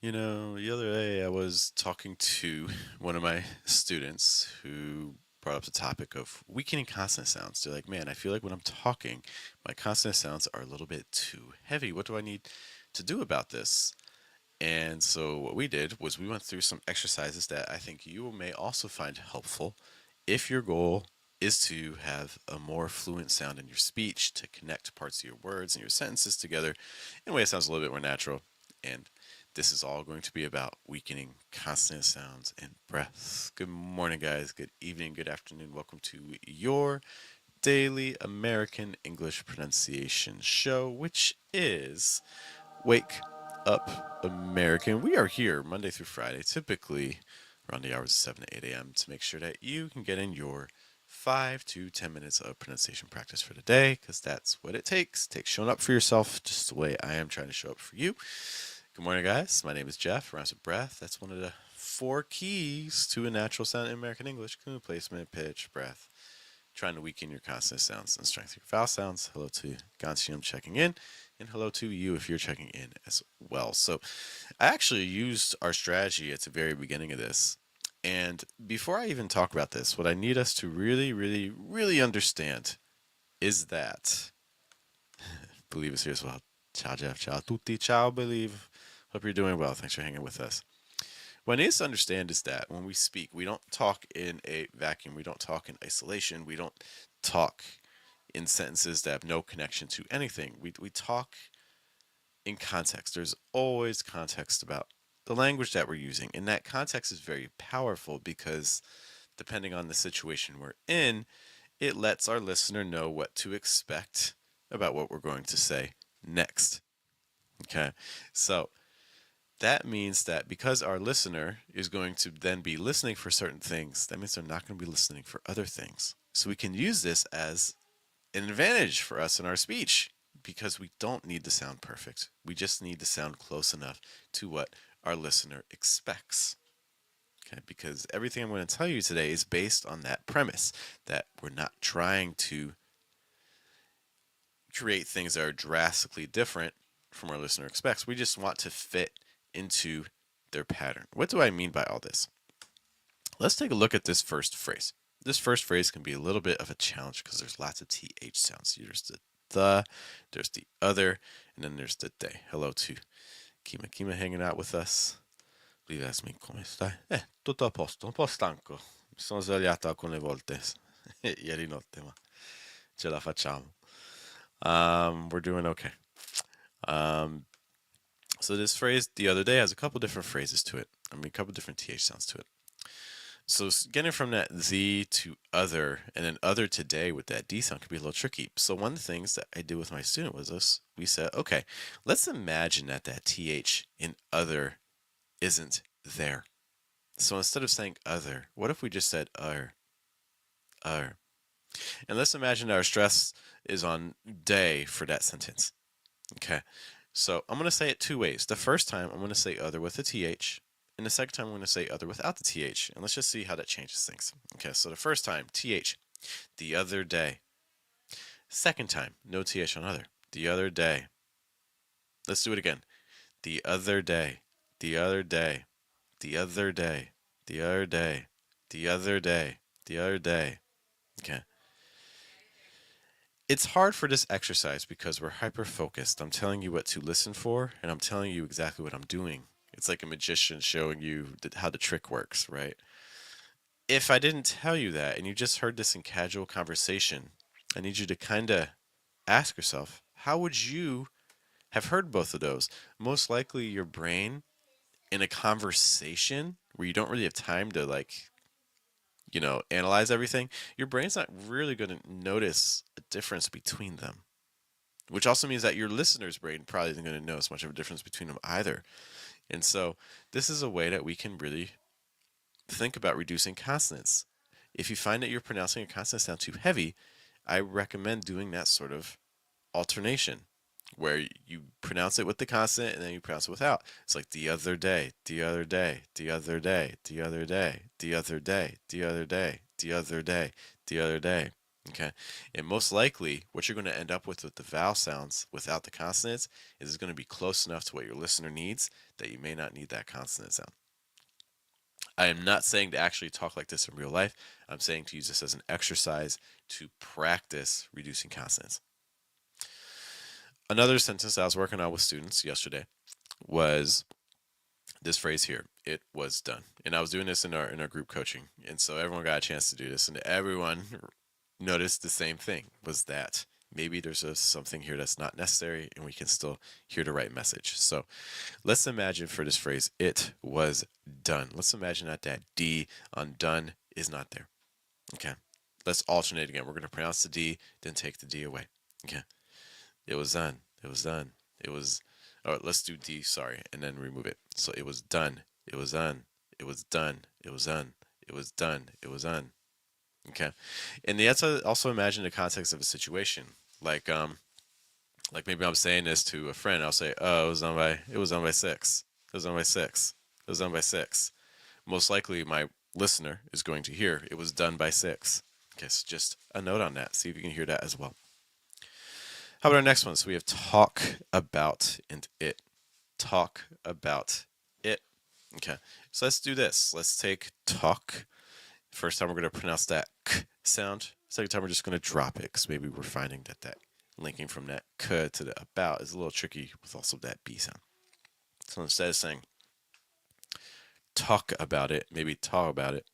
The other day I was talking to one of my students who brought up the topic of weakening consonant sounds. They're like, man, I feel like when I'm talking, my consonant sounds are a little bit too heavy. What do I need to do about this? And so what we did was we went through some exercises that I think you may also find helpful if your goal is to have a more fluent sound in your speech, to connect parts of your words and your sentences together in a way that sounds a little bit more natural. And this is all going to be about weakening consonant sounds and breaths. Good morning, guys. Good evening. Good afternoon. Welcome to your daily American English pronunciation show, which is Wake Up American. We are here Monday through Friday, typically around the hours of 7 to 8 a.m., to make sure that you can get in your 5 to 10 minutes of pronunciation practice for the day, because that's what it takes. It takes showing up for yourself just the way I am trying to show up for you. Good morning, guys. My name is Geoff. Rhymes with breath. That's one of the 4 keys to a natural sound in American English: clue placement, pitch, breath. Trying to weaken your consonant sounds and strengthen your vowel sounds. Hello to Gansium checking in, and hello to you if you're checking in as well. So, I actually used our strategy at the very beginning of this. And before I even talk about this, what I need us to really, really, really understand is that Believe is here as well. Ciao, Geoff. Ciao, tutti. Ciao, Believe. Hope you're doing well. Thanks for hanging with us. What I need us to understand is that when we speak, we don't talk in a vacuum. We don't talk in isolation. We don't talk in sentences that have no connection to anything. We talk in context. There's always context about the language that we're using. And that context is very powerful because depending on the situation we're in, it lets our listener know what to expect about what we're going to say next. Okay. So that means that because our listener is going to then be listening for certain things, that means they're not going to be listening for other things. So we can use this as an advantage for us in our speech because we don't need to sound perfect. We just need to sound close enough to what our listener expects. Okay, because everything I'm going to tell you today is based on that premise that we're not trying to create things that are drastically different from our listener expects. We just want to fit into their pattern. What do I mean by all this? Let's take a look at this first phrase. This first phrase can be a little bit of a challenge because there's lots of TH sounds. There's the, there's the other, and then there's the day. Hello to Kima. Kima hanging out with us. Please ask me come stai. Tutto a posto, un po' stanco. Mi sono svegliato alcune volte ieri notte, ma ce la facciamo. We're doing okay. Um, so this phrase the other day has a couple different phrases to it. A couple different TH sounds to it. So getting from that Z to other and then other today with that D sound can be a little tricky. So one of the things that I did with my student was this. We said, okay, let's imagine that TH in other isn't there. So instead of saying other, what if we just said er? And let's imagine our stress is on day for that sentence. Okay. So I'm going to say it 2 ways. The first time I'm going to say other with a TH. And the second time I'm going to say other without the TH. And let's just see how that changes things. Okay, so the first time, TH. The other day. Second time, no TH on other. The other day. Let's do it again. The other day. The other day. The other day. The other day. The other day. The other day. Okay. It's hard for this exercise because we're hyper focused. I'm telling you what to listen for, and I'm telling you exactly what I'm doing. It's like a magician showing you how the trick works, right? If I didn't tell you that and you just heard this in casual conversation, I need you to kind of ask yourself, how would you have heard both of those? Most likely, your brain in a conversation where you don't really have time to analyze everything, your brain's not really going to notice a difference between them. Which also means that your listener's brain probably isn't going to notice much of a difference between them either. And so, this is a way that we can really think about reducing consonants. If you find that you're pronouncing a consonant sound too heavy, I recommend doing that sort of alternation where you pronounce it with the consonant and then you pronounce it without. It's like the other day, the other day, the other day, the other day, the other day, the other day, the other day, the other day. Okay, and most likely what you're going to end up with the vowel sounds without the consonants is going to be close enough to what your listener needs that you may not need that consonant sound. I am not saying to actually talk like this in real life. I'm saying to use this as an exercise to practice reducing consonants. Another sentence I was working on with students yesterday was this phrase here. It was done. And I was doing this in our group coaching. And so everyone got a chance to do this, and everyone noticed the same thing, was that maybe there's something here that's not necessary and we can still hear the right message. So let's imagine for this phrase, it was done. Let's imagine that D on done is not there. Okay. Let's alternate again. We're going to pronounce the D, then take the D away. Okay. It was done. It was done. It was, oh, let's do D, sorry, and then remove it. So it was done. It was done. It was done. It was done. It was done. It was done. Okay. And you have to also imagine the context of a situation. Like maybe I'm saying this to a friend. I'll say, "Oh, it was done by 6. It was done by 6. It was done by 6." Most likely, my listener is going to hear it was done by 6. Okay, so just a note on that. See if you can hear that as well. How about our next one? So we have talk about and it. Talk about it. Okay, so let's do this. Let's take talk. First time we're going to pronounce that k sound. Second time we're just going to drop it because maybe we're finding that linking from that k to the about is a little tricky with also that b sound. So instead of saying talk about it, maybe talk about it,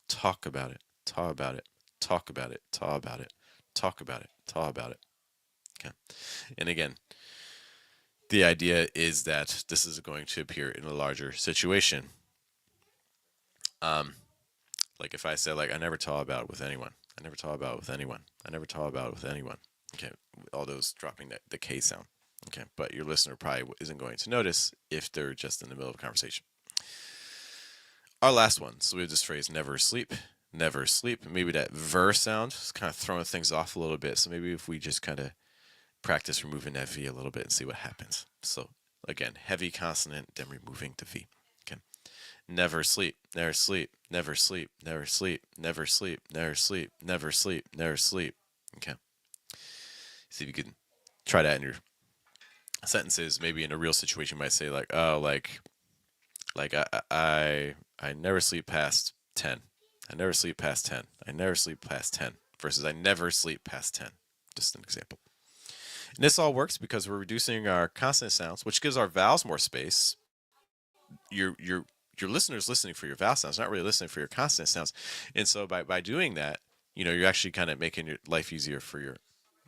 talk about it, talk about it, talk about it, talk about it, talk about it, talk about it. Okay. And again, the idea is that this is going to appear in a larger situation. Like if I say, like, I never talk about it with anyone. I never talk about it with anyone. I never talk about it with anyone. Okay, all those dropping the K sound. Okay, but your listener probably isn't going to notice if they're just in the middle of a conversation. Our last one. So we have this phrase, never sleep. Never sleep. Maybe that ver sound is kind of throwing things off a little bit. So maybe if we just kind of practice removing that V a little bit and see what happens. So again, heavy consonant, then removing the V. Okay. Never sleep, never sleep, never sleep, never sleep, never sleep, never sleep, never sleep, never sleep. Okay. See if you can try that in your sentences. Maybe in a real situation, you might say like, oh, like I never sleep past 10. I never sleep past 10. I never sleep past 10 versus I never sleep past 10. Just an example. And this all works because we're reducing our consonant sounds, which gives our vowels more space. Your listener's listening for your vowel sounds, not really listening for your consonant sounds. And so by doing that, you're actually kind of making your life easier for your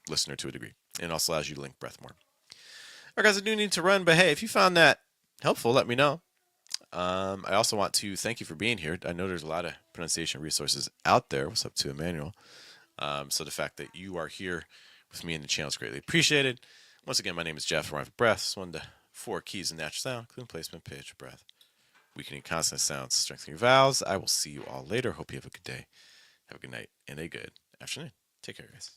listener to a degree. And also allows you to link breath more. All right, guys, I do need to run, but hey, if you found that helpful, let me know. I also want to thank you for being here. I know there's a lot of pronunciation resources out there. What's up to Emmanuel? So the fact that you are here with me in the channel is greatly appreciated. Once again, my name is Geoff. We're on for breath. It's one of the 4 keys in natural sound, including placement, pitch, breath. Weakening consonant sounds, strengthening vowels. I will see you all later. Hope you have a good day, have a good night, and a good afternoon. Take care, guys.